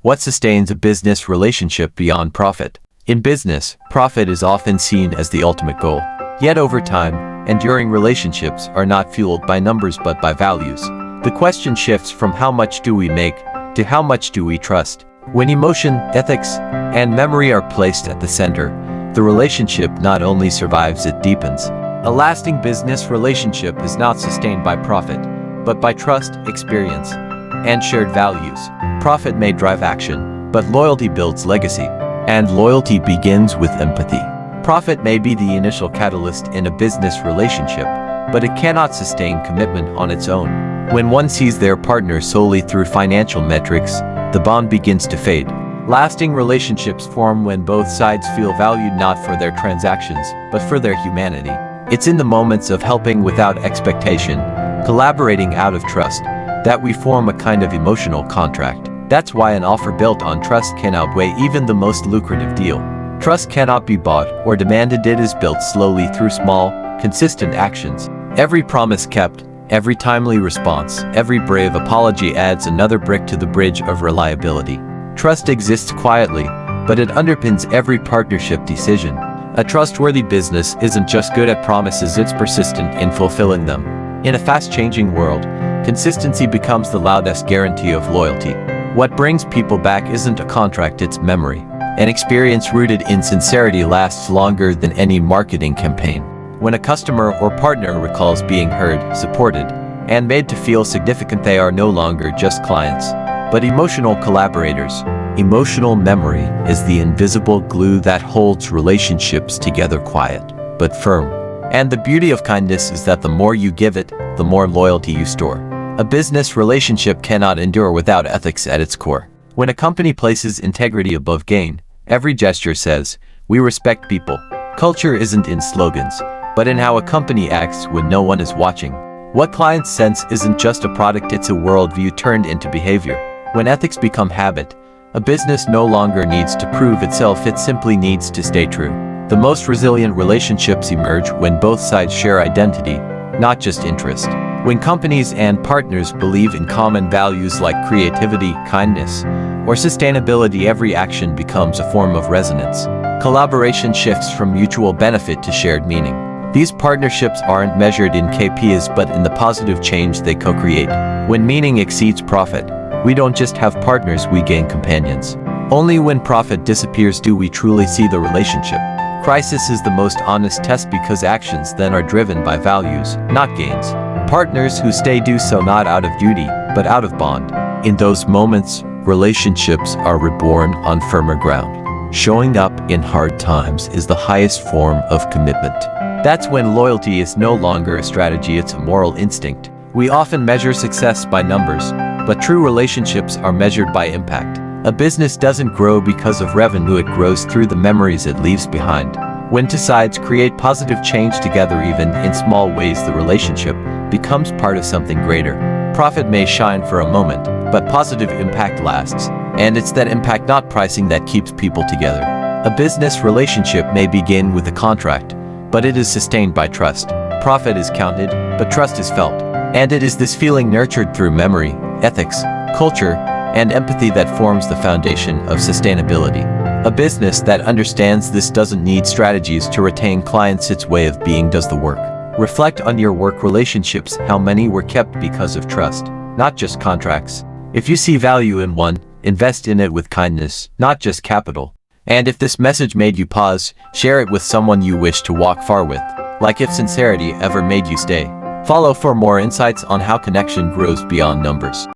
What sustains a business relationship beyond profit? In business, profit is often seen as the ultimate goal. Yet over time, enduring relationships are not fueled by numbers but by values. The question shifts from how much do we make to how much do we trust. When emotion, ethics, and memory are placed at the center, the relationship not only survives, it deepens. A lasting business relationship is not sustained by profit, but by trust, experience, and shared values. Profit may drive action, but loyalty builds legacy, and loyalty begins with empathy. Profit may be the initial catalyst in a business relationship, but it cannot sustain commitment on its own. When one sees their partner solely through financial metrics, the bond begins to fade. Lasting relationships form when both sides feel valued not for their transactions, but for their humanity. It's in the moments of helping without expectation, collaborating out of trust, that we form a kind of emotional contract. That's why an offer built on trust can outweigh even the most lucrative deal. Trust cannot be bought or demanded. It is built slowly through small, consistent actions. Every promise kept, every timely response, every brave apology adds another brick to the bridge of reliability. Trust exists quietly, but it underpins every partnership decision. A trustworthy business isn't just good at promises, it's persistent in fulfilling them. In a fast-changing world, consistency becomes the loudest guarantee of loyalty. What brings people back isn't a contract, it's memory. An experience rooted in sincerity lasts longer than any marketing campaign. When a customer or partner recalls being heard, supported, and made to feel significant, they are no longer just clients, but emotional collaborators. Emotional memory is the invisible glue that holds relationships together, quiet but firm. And the beauty of kindness is that the more you give it, the more loyalty you store. A business relationship cannot endure without ethics at its core. When a company places integrity above gain, every gesture says, "We respect people." Culture isn't in slogans, but in how a company acts when no one is watching. What clients sense isn't just a product, it's a worldview turned into behavior. When ethics become habit, a business no longer needs to prove itself, it simply needs to stay true. The most resilient relationships emerge when both sides share identity, not just interest. When companies and partners believe in common values like creativity, kindness, or sustainability, every action becomes a form of resonance. Collaboration shifts from mutual benefit to shared meaning. These partnerships aren't measured in KPIs but in the positive change they co-create. When meaning exceeds profit, we don't just have partners, we gain companions. Only when profit disappears do we truly see the relationship. Crisis is the most honest test because actions then are driven by values, not gains. Partners who stay do so not out of duty, but out of bond. In those moments, relationships are reborn on firmer ground. Showing up in hard times is the highest form of commitment. That's when loyalty is no longer a strategy, it's a moral instinct. We often measure success by numbers, but true relationships are measured by impact. A business doesn't grow because of revenue, it grows through the memories it leaves behind. When two sides create positive change together, even in small ways, the relationship becomes part of something greater. Profit may shine for a moment, but positive impact lasts. And it's that impact, not pricing, that keeps people together. A business relationship may begin with a contract, but it is sustained by trust. Profit is counted, but trust is felt. And it is this feeling, nurtured through memory, ethics, culture, and empathy, that forms the foundation of sustainability. A business that understands this doesn't need strategies to retain clients, its way of being does the work. Reflect on your work relationships. How many were kept because of trust, not just contracts? If you see value in one, invest in it with kindness, not just capital. And if this message made you pause, share it with someone you wish to walk far with. Like if sincerity ever made you stay. Follow for more insights on how connection grows beyond numbers.